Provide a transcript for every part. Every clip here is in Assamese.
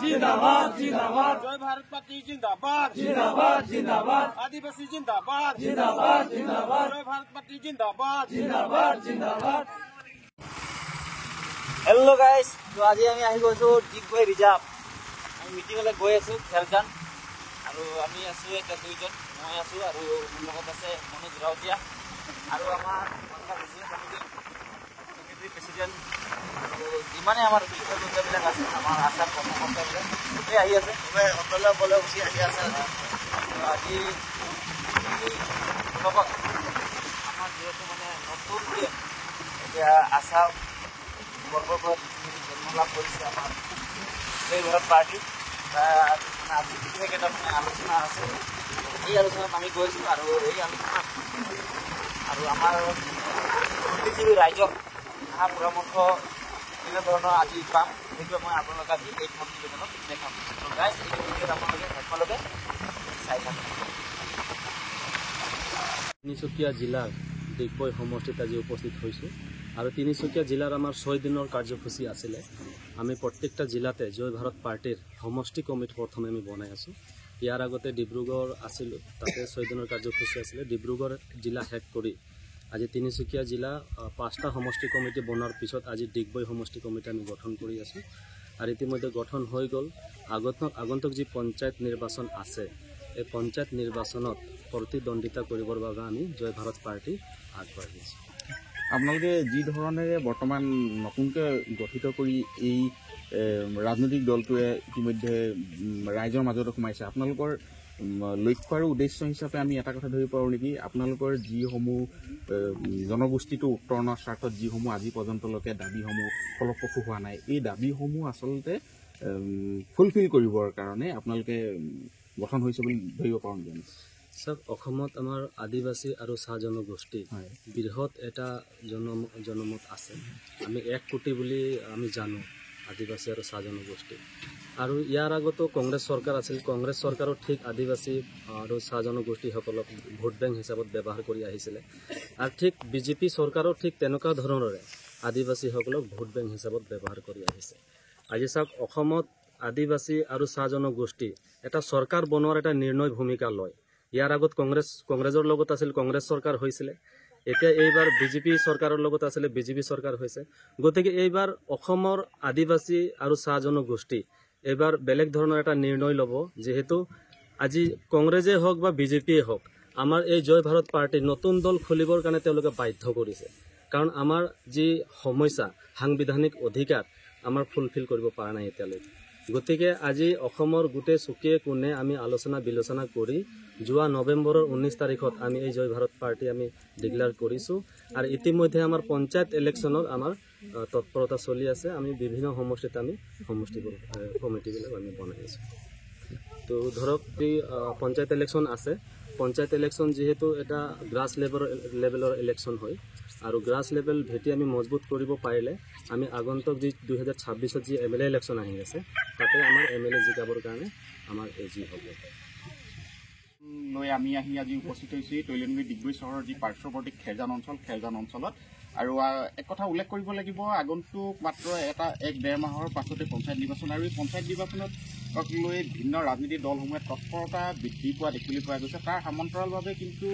जिंदाबाद जिंदाबाद जय भारत पार्टी जिंदाबाद जिंदाबाद जिंदाबाद आदिवासी जिंदाबाद जिंदाबाद जिंदाबाद जय भारत पार्टी जिंदाबाद जिंदाबाद जिंदाबाद हेलो गाइस तो आज আমি আহি গৈছো ডিগবৈ ৰিজাৰ্ভ আমি মিটিংলৈ গৈ আছো খেলজান আৰু আমি আছো এটা দুইজন মই আছো আৰু মোৰ লগত আছে মনোজ ৰাউতিয়া আৰু আমাৰ সেক্ৰেটাৰী প্ৰেচিডেণ্ট আৰু যিমানে আমাৰ বিষয়ববীয়াবিলাক আছে আমাৰ আশা কৰ্মকৰ্তাবিলাক গোটেই আহি আছে সকলোৱে বলে উঠি আহি আছে আজি লগত আমাৰ যিহেতু মানে নতুনকৈ এতিয়া আশা বৰ্গৰ জন্ম লাভ কৰিছে আমাৰ জয় ভাৰত পাৰ্টি আজি কেইটা মানে আলোচনা আছে এই আলোচনাত আমি গৈছোঁ আৰু এই আলোচনাত আৰু আমাৰ পৃথিৱীৰ ৰাইজক অহা পৰামৰ্শ কেনেধৰণৰ আজি পাম সেইটো মই আপোনালোকক আজি এই প্ৰতিবেদনত দেখাম গাইজ এই ভিডিঅ'ত আপোনালোকে সকলোকে চাই থাকক। তিনিচুকীয়া জিলাৰ ডিগবৈ সমষ্টিত আজি উপস্থিত হৈছোঁ আৰু তিনিচুকীয়া জিলাৰ আমাৰ 6 দিনৰ কাৰ্যসূচী আছিলে আমি প্ৰত্যেকটা জিলাতে জয় ভাৰত পাৰ্টিৰ সমষ্টি কমিটি প্ৰথমে আমি বনাই আছোঁ ইয়াৰ আগতে ডিব্ৰুগড় আছিলোঁ তাতে 6 দিনৰ কাৰ্যসূচী আছিলে ডিব্ৰুগড় জিলা শেষ কৰি আজি তিনিচুকীয়া জিলা 5টা সমষ্টি কমিটি বনোৱাৰ পিছত আজি ডিগবৈ সমষ্টি কমিটি আমি গঠন কৰি আছোঁ আৰু ইতিমধ্যে গঠন হৈ গ'ল আগন্তুক যি পঞ্চায়ত নিৰ্বাচন আছে এই পঞ্চায়ত নিৰ্বাচনত প্ৰতিদ্বন্দ্বিতা কৰিবৰ বাবে আমি জয় ভাৰত পাৰ্টি আগবাঢ়ি আছোঁ। আপোনালোকে যি ধৰণেৰে বৰ্তমান নতুনকৈ গঠিত কৰি এই ৰাজনৈতিক দলটোৱে ইতিমধ্যে ৰাইজৰ মাজত সোমাইছে আপোনালোকৰ লক্ষ্য আৰু উদ্দেশ্য হিচাপে আমি এটা কথা ধৰিব পাৰোঁ নেকি আপোনালোকৰ যিসমূহ জনগোষ্ঠীটো উত্তৰণৰ স্বাৰ্থত যিসমূহ আজি পৰ্যন্তলৈকে দাবীসমূহ ফলপ্ৰসূ হোৱা নাই এই দাবীসমূহ আচলতে ফুলফিল কৰিবৰ কাৰণে আপোনালোকে গঠন হৈছে বুলি ধৰিব পাৰোঁ নেকি? সব অসমত আমাৰ আদিবাসী আৰু চাহ জনগোষ্ঠী বৃহৎ এটা জনমত আছে আমি 1 কোটি বুলি আমি জানো আদিবাসী আৰু চাহ জনগোষ্ঠী আৰু ইয়াৰ আগতো কংগ্ৰেছ চৰকাৰ আছিল কংগ্ৰেছ চৰকাৰো ঠিক আদিবাসী আৰু চাহ জনগোষ্ঠীসকলক ভোট বেংক হিচাপত ব্যৱহাৰ কৰি আহিছিলে আৰু ঠিক বিজেপি চৰকাৰো ঠিক তেনেকুৱা ধৰণৰে আদিবাসীসকলক ভোট বেংক হিচাপত ব্যৱহাৰ কৰি আহিছে আজি চাওক অসমত আদিবাসী আৰু চাহ জনগোষ্ঠী এটা চৰকাৰ বনোৱাৰ এটা নিৰ্ণয় ভূমিকা লয় ইয়াৰ আগত কংগ্ৰেছৰ লগত আছিল কংগ্ৰেছ চৰকাৰ হৈছিলে এতিয়া এইবাৰ বিজেপি চৰকাৰৰ লগত আছিলে বিজেপি চৰকাৰ হৈছে গতিকে এইবাৰ অসমৰ আদিবাসী আৰু চাহ জনগোষ্ঠী এইবাৰ বেলেগ ধৰণৰ এটা নিৰ্ণয় ল'ব যেহেতু আজি কংগ্ৰেছে হওক বা বিজেপিয়ে হওক আমাৰ এই জয় ভাৰত পাৰ্টি নতুন দল খুলিবৰ কাৰণে তেওঁলোকে বাধ্য কৰিছে কাৰণ আমাৰ যি সমস্যা সাংবিধানিক অধিকাৰ আমাৰ ফুলফিল কৰিব পৰা নাই এতিয়ালৈকে গতিকে আজি অসমৰ গোটেই চুকে কোণে আমি আলোচনা বিলোচনা কৰি যোৱা নৱেম্বৰৰ 19 তাৰিখত আমি এই জয় ভাৰত পাৰ্টি আমি ডিক্লেয়াৰ কৰিছোঁ আৰু ইতিমধ্যে আমাৰ পঞ্চায়ত ইলেকশ্যনৰ আমাৰ তৎপৰতা চলি আছে আমি বিভিন্ন সমষ্টিত আমি কমিটিবিলাক আমি বনাই আছোঁ তো ধৰক এই পঞ্চায়ত ইলেকশ্যন আছে পঞ্চায়ত ইলেকশ্যন যিহেতু এটা গ্ৰাছ লেভেলৰ ইলেকশ্যন হয় আৰু গ্ৰাছ লেভেল ভেটি আমি মজবুত কৰিব পাৰিলে আমি আগন্তুক যি 2026ত যি MLA ইলেকশ্যন আহি আছে তাতে আমাৰ MLA জিকাবৰ কাৰণে আমাৰ এজি হ'ব লৈ আমি আহি আজি উপস্থিত হৈছোঁ তৈলংগুৰি ডিগবৈ চহৰৰ যি পাৰ্শ্বৱৰ্তী খেলজান অঞ্চলত আৰু এক কথা উল্লেখ কৰিব লাগিব আগন্তুক মাত্ৰ 1-1.5 মাহৰ পাছতে পঞ্চায়ত নিৰ্বাচন আৰু এই পঞ্চায়ত নিৰ্বাচনত লৈ ভিন্ন ৰাজনৈতিক দলসমূহে তৎপৰতা বৃদ্ধি পোৱা দেখিবলৈ পোৱা গৈছে তাৰ সমান্তৰালভাৱে কিন্তু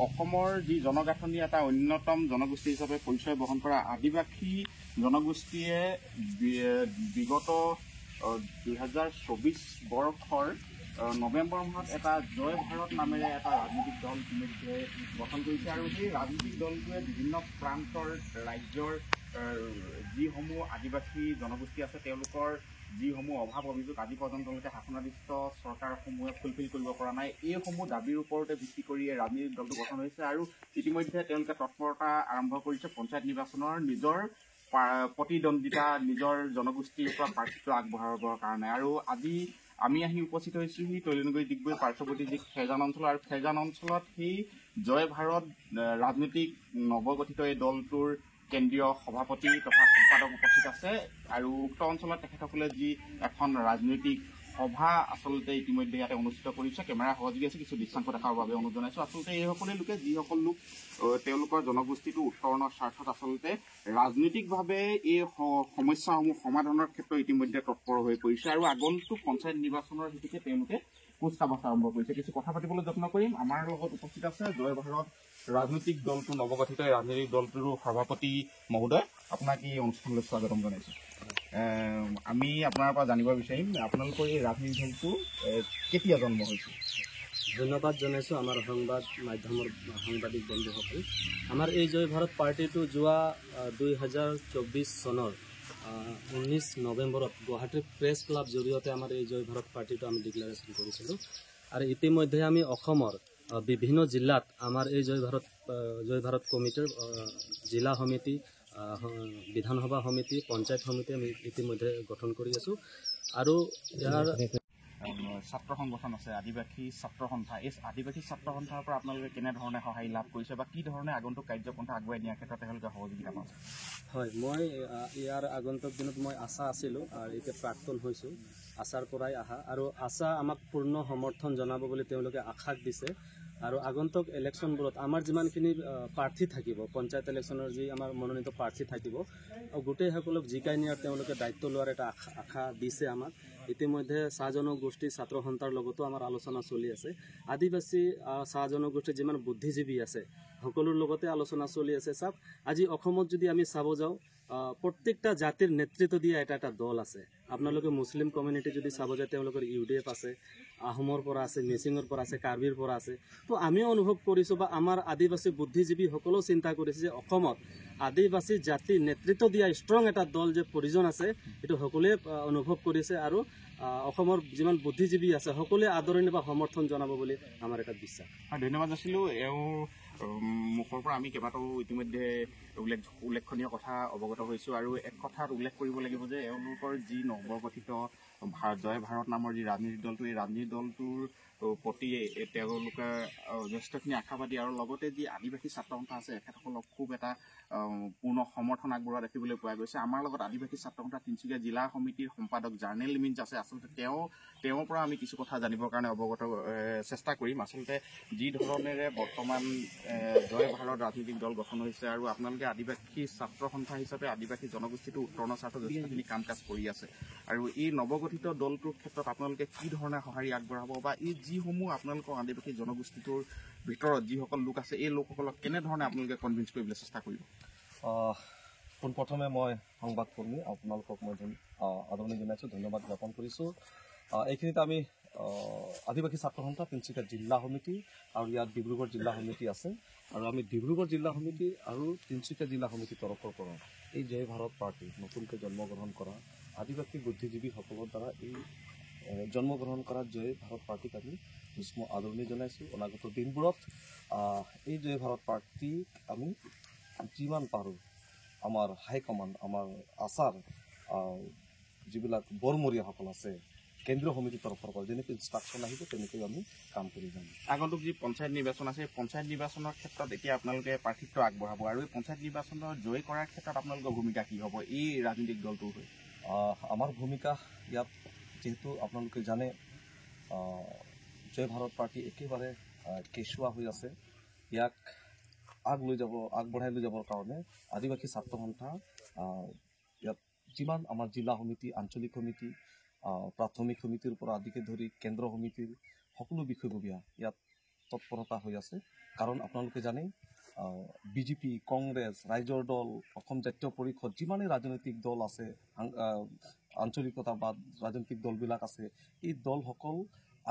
অসমৰ যি জনগাঁথনি এটা অন্যতম জনগোষ্ঠী হিচাপে পৰিচয় বহন কৰা আদিবাসী জনগোষ্ঠীয়ে বিগত 2024 বৰ্ষৰ নৱেম্বৰ মাহত এটা জয় ভাৰত নামেৰে এটা ৰাজনৈতিক দল ইতিমধ্যে গঠন কৰিছে আৰু সেই ৰাজনৈতিক দলটোৱে বিভিন্ন প্ৰান্তৰ ৰাজ্যৰ যিসমূহ আদিবাসী জনগোষ্ঠী আছে তেওঁলোকৰ যিসমূহ অভাৱ অভিযোগ আজি পৰ্যন্তলৈকে শাসনাধিষ্ঠ চৰকাৰসমূহে ফুলফিল কৰিব পৰা নাই এইসমূহ দাবীৰ ওপৰতে ভিত্তি কৰি এই ৰাজনৈতিক দলটো গঠন হৈছে আৰু ইতিমধ্যে তেওঁলোকে তৎপৰতা আৰম্ভ কৰিছে পঞ্চায়ত নিৰ্বাচনৰ নিজৰ প্ৰতিদ্বন্দ্বিতা নিজৰ জনগোষ্ঠীৰ পৰা প্ৰাৰ্থিত্ব আগবঢ়াবৰ কাৰণে আৰু আজি আমি আহি উপস্থিত হৈছোঁ সি তৈলংগুৰি ডিগবৈ পাৰ্শ্বৱৰ্তী যি খেলজান অঞ্চল আৰু খেলজান অঞ্চলত সেই জয় ভাৰত ৰাজনৈতিক নৱগঠিত এই দলটোৰ কেন্দ্ৰীয় সভাপতি তথা সম্পাদক উপস্থিত আছে আৰু উক্ত অঞ্চলত তেখেতসকলে যি এখন ৰাজনৈতিক সভা আচলতে ইতিমধ্যে ইয়াতে অনুষ্ঠিত কৰিছে। কেমেৰা সহযোগী আছে, কিছু দৃশ্যাংশ দেখাবৰ বাবে অনুৰোধ জনাইছো। আচলতে এইসকলে লোকে যিসকল লোক তেওঁলোকৰ জনগোষ্ঠীটো উত্তৰণৰ স্বাৰ্থত আচলতে ৰাজনৈতিকভাৱে এই সমস্যাসমূহ সমাধানৰ ক্ষেত্ৰত ইতিমধ্যে তৎপৰ হৈ পৰিছে আৰু আগন্তুক পঞ্চায়ত নিৰ্বাচনৰ ভিত্তিতে তেওঁলোকে কুচকাৱাজ আৰম্ভ কৰিছে। কিছু কথা পাতিবলৈ যত্ন কৰিম। আমাৰ লগত উপস্থিত আছে জয় ভাৰত ৰাজনৈতিক দলটো নৱগঠিত ৰাজনৈতিক দলটোৰ সভাপতি মহোদয়, আপোনাক এই অনুষ্ঠানলৈ স্বাগতম জনাইছো। আমি আপোনাৰ পৰা জানিব বিচাৰিম আপোনালোকৰ এই ৰাজনৈতিক দলটো কেতিয়া জন্ম হৈছিল? ধন্যবাদ জনাইছোঁ আমাৰ সংবাদ মাধ্যমৰ সাংবাদিক বন্ধুসকল। আমাৰ এই জয় ভাৰত পাৰ্টিটো যোৱা 2024 চনৰ 19 নৱেম্বৰত গুৱাহাটীৰ প্ৰেছ ক্লাব জৰিয়তে আমাৰ এই জয় ভাৰত পাৰ্টিটো আমি ডিক্লাৰেশ্যন কৰিছিলোঁ আৰু ইতিমধ্যে আমি অসমৰ বিভিন্ন জিলাত আমাৰ এই জয় ভাৰত কমিটিৰ জিলা সমিতি, বিধানসভা সমিতি, পঞ্চায়ত সমিতি আমি ইতিমধ্যে গঠন কৰি আছোঁ আৰু ইয়াৰ ছাত্ৰ সংগঠন আছে আদিবাসী ছাত্ৰ সন্থা। এই আদিবাসী ছাত্ৰ সন্থাৰ পৰা আপোনালোকে কেনেধৰণে সহায় লাভ কৰিছে বা কি ধৰণে আগন্তুক কাৰ্যপন্থা আগুৱাই নিয়াৰ ক্ষেত্ৰত তেওঁলোকে সহযোগিতা পাইছে? হয়, মই ইয়াৰ আগন্তুক দিনত মই আশা আছিলোঁ আৰু এতিয়া প্ৰাক্তন হৈছোঁ। আশাৰ পৰাই আহা আৰু আশা আমাক পূৰ্ণ সমৰ্থন জনাব বুলি তেওঁলোকে আশাক দিছে আৰু আগন্তুক ইলেকশ্যনবোৰত আমাৰ যিমানখিনি প্ৰাৰ্থী থাকিব, পঞ্চায়ত ইলেকশ্যনৰ যি আমাৰ মনোনীত প্ৰাৰ্থী থাকিব, গোটেইসকলক জিকাই নিয়াৰ তেওঁলোকে দায়িত্ব লোৱাৰ এটা আশা দিছে আমাক। ইতিমধ্যে চাহ জনগোষ্ঠী ছাত্ৰ সন্থাৰ লগতো আমাৰ আলোচনা চলি আছে। আদিবাসী চাহ জনগোষ্ঠীৰ যিমান বুদ্ধিজীৱী আছে সকলোৰ লগতে আলোচনা চলি আছে। চাওক, আজি অসমত যদি আমি চাব যাওঁ, প্ৰত্যেকটা জাতিৰ নেতৃত্ব দিয়া এটা দল আছে। আপোনালোকে মুছলিম কমিউনিটি যদি চাব যায় তেওঁলোকৰ UDF আছে, আহোমৰ পৰা আছে, মিচিঙৰ পৰা আছে, কাৰ্বিৰ পৰা আছে। তো আমিও অনুভৱ কৰিছোঁ বা আমাৰ আদিবাসী বুদ্ধিজীৱীসকলেও চিন্তা কৰিছে যে অসমত আদিবাসী জাতিৰ নেতৃত্ব দিয়া ষ্ট্ৰং এটা দল যে প্ৰয়োজন আছে, এইটো সকলোৱে অনুভৱ কৰিছে আৰু অসমৰ যিমান বুদ্ধিজীৱী আছে সকলোৱে আদৰণি বা সমৰ্থন জনাব বুলি আমাৰ এটা বিশ্বাস। ধন্যবাদ আছিলোঁ। এওঁৰ মুখৰ পৰা আমি কেইবাটাও ইতিমধ্যে উল্লেখনীয় কথা অৱগত হৈছোঁ আৰু এক কথাত উল্লেখ কৰিব লাগিব যে এওঁলোকৰ যি নৱগঠিত জয় ভাৰত নামৰ যি ৰাজনৈতিক দলটো, এই ৰাজনৈতিক দলটোৰ প্ৰতি তেওঁলোকে যথেষ্টখিনি আশাবাদী আৰু লগতে যি আদিবাসী ছাত্ৰ সন্থা আছে এখেতসকলক খুব এটা পূৰ্ণ সমৰ্থন আগবঢ়োৱা দেখিবলৈ পোৱা গৈছে। আমাৰ লগত আদিবাসী ছাত্ৰ সন্থা তিনিচুকীয়া জিলা সমিতিৰ সম্পাদক জাৰ্নেল মিন্স আছে। আচলতে তেওঁৰ পৰা আমি কিছু কথা জানিবৰ কাৰণে অৱগত চেষ্টা কৰিম। আচলতে যি ধৰণেৰে বৰ্তমান জয় ভাৰত ৰাজনৈতিক দল গঠন হৈছে আৰু আপোনালোকে আদিবাসী ছাত্ৰ সন্থা হিচাপে আদিবাসী জনগোষ্ঠীটো উত্তৰণৰ স্বাৰ্থত যথেষ্টখিনি কাম কাজ কৰি আছে আৰু এই নৱগঠিত দলটোৰ ক্ষেত্ৰত আপোনালোকে কি ধৰণে সঁহাৰি আগবঢ়াব বা এই যিসমূহ আপোনালোকৰ আদিবাসী জনগোষ্ঠীটোৰ ভিতৰত যিসকল লোক আছে এই লোকসকলক কেনেধৰণে আপোনালোকে কনভিন্স কৰিবলৈ চেষ্টা কৰিব? পোনপ্ৰথমে মই সংবাদকৰ্মী আপোনালোকক মই আদৰণি জনাইছোঁ, ধন্যবাদ জ্ঞাপন কৰিছোঁ। এইখিনিত আমি আদিবাসী ছাত্ৰ সন্থা তিনিচুকীয়া জিলা সমিতি আৰু ইয়াত ডিব্ৰুগড় জিলা সমিতি আছে আৰু আমি ডিব্ৰুগড় জিলা সমিতি আৰু তিনিচুকীয়া জিলা সমিতিৰ তৰফৰ পৰা এই জয় ভাৰত পাৰ্টি নতুনকৈ জন্মগ্ৰহণ কৰা আদিবাসী বুদ্ধিজীৱীসকলৰ দ্বাৰা এই জন্মগ্ৰহণ কৰা জয় ভাৰত পাৰ্টিক আমি ভীষ্ম আদৰণি জনাইছোঁ। অনাগত দিনবোৰত এই জয় ভাৰত পাৰ্টিক আমি যিমান পাৰোঁ আমাৰ হাইকমাণ্ড, আমাৰ আচাৰ যিবিলাক বৰমৰীয়াসকল আছে কেন্দ্ৰীয় সমিতিৰ তৰফৰ পৰা যেনেকৈ ইনষ্ট্ৰাকশ্যন আহিব তেনেকৈ আমি কাম কৰি যাম। আগন্তুক যি পঞ্চায়ত নিৰ্বাচন আছে, পঞ্চায়ত নিৰ্বাচনৰ ক্ষেত্ৰত এতিয়া আপোনালোকে প্ৰাৰ্থিত্ব আগবঢ়াব আৰু এই পঞ্চায়ত নিৰ্বাচনৰ জয় কৰাৰ ক্ষেত্ৰত আপোনালোকৰ ভূমিকা কি হ'ব এই ৰাজনৈতিক দলটোৰ হৈ? আমাৰ ভূমিকা ইয়াত যিহেতু আপোনালোকে জানে জয় ভাৰত পাৰ্টি একেবাৰে কেঁচুৱা হৈ আছে, ইয়াক আগবঢ়াই লৈ যাবৰ কাৰণে আদিবাসী ছাত্ৰ সন্থা ইয়াত যিমান আমাৰ জিলা সমিতি, আঞ্চলিক সমিতি, প্ৰাথমিক সমিতিৰ পৰা আদিকে ধৰি কেন্দ্ৰ সমিতিৰ সকলো বিষয়ববীয়া ইয়াত তৎপৰতা হৈ আছে। কাৰণ আপোনালোকে জানেই বিজেপি, কংগ্ৰেছ, ৰাইজৰ দল, অসম জাতীয় পৰিষদ যিমানেই ৰাজনৈতিক দল আছে, আঞ্চলিকতা বা ৰাজনৈতিক দলবিলাক আছে, এই দলসকল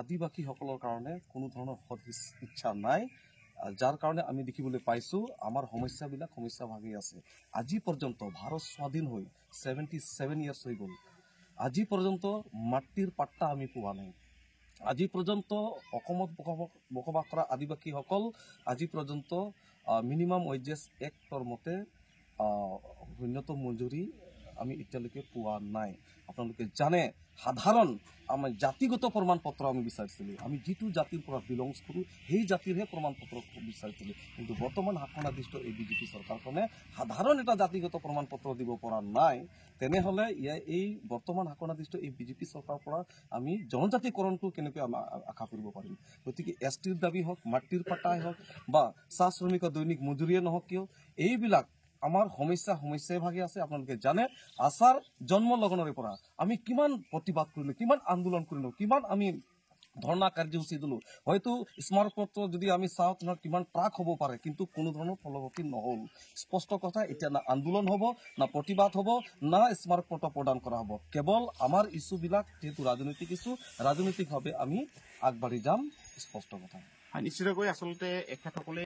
আদিবাসীসকলৰ কাৰণে কোনো ধৰণৰ সৎ ইচ্ছা নাই, যাৰ কাৰণে আমি দেখিবলৈ পাইছোঁ আমাৰ সমস্যা ভাগি আছে। আজি পৰ্যন্ত ভাৰত স্বাধীন হৈ 77 ইয়াৰ্ছ হৈ গ'ল, আজি পৰ্যন্ত মাটিৰ পাট্টা আমি পোৱা নাই। আজি পৰ্যন্ত অসমত বসবাস কৰা আদিবাসীসকল আজি পৰ্যন্ত মিনিমাম ৱেজেছ এক্টৰ মতে ন্যূনতম মজুৰি আমি এতিয়ালৈকে পোৱা নাই। আপোনালোকে জানে সাধাৰণ আমাৰ জাতিগত প্ৰমাণ পত্ৰ আমি বিচাৰিছিলোঁ। আমি যিটো জাতিৰ পৰা বিলংছ কৰোঁ সেই জাতিৰহে প্ৰমাণ পত্ৰ বিচাৰিছিলোঁ। কিন্তু বৰ্তমান শাসনাধিষ্ঠ এই বিজেপি চৰকাৰখনে সাধাৰণ এটা জাতিগত প্ৰমাণ পত্ৰ দিব পৰা নাই। তেনেহ'লে এই বৰ্তমান শাসনাধিষ্ঠ এই বিজেপি চৰকাৰৰ পৰা আমি জনজাতিকৰণটো কেনেকৈ আশা কৰিব পাৰিম? গতিকে STৰ দাবী হওক, মাটিৰ পাটাই হওক বা চাহ শ্ৰমিকৰ দৈনিক মজুৰিয়ে নহওক কিয়, এইবিলাক আমাৰ সমস্যাই ভাগে আছে। আপোনালোকে জানে আচাৰ জন্ম লগনৰে পৰা আমি কিমান প্ৰতিবাদ কৰিলোঁ, কিমান আন্দোলন কৰিলোঁ, কিমান আমি ধৰ্ণা কাৰ্যসূচী দিলোঁ। হয়তো স্মাৰক পত্ৰ যদি আমি চাওঁ তেনেহ'লে কিমান ট্ৰাক হ'ব পাৰে, কিন্তু কোনো ধৰণৰ ফলগতি নহ'ল। স্পষ্ট কথা, এতিয়া না আন্দোলন হ'ব, না প্ৰতিবাদ হ'ব, না স্মাৰক পত্ৰ প্ৰদান কৰা হ'ব। কেৱল আমাৰ ইছ্যুবিলাক যিহেতু ৰাজনৈতিক ইছ্যু, ৰাজনৈতিকভাৱে আমি আগবাঢ়ি যাম, স্পষ্ট কথা। নিশ্চিতকৈ আচলতে এখেতসকলে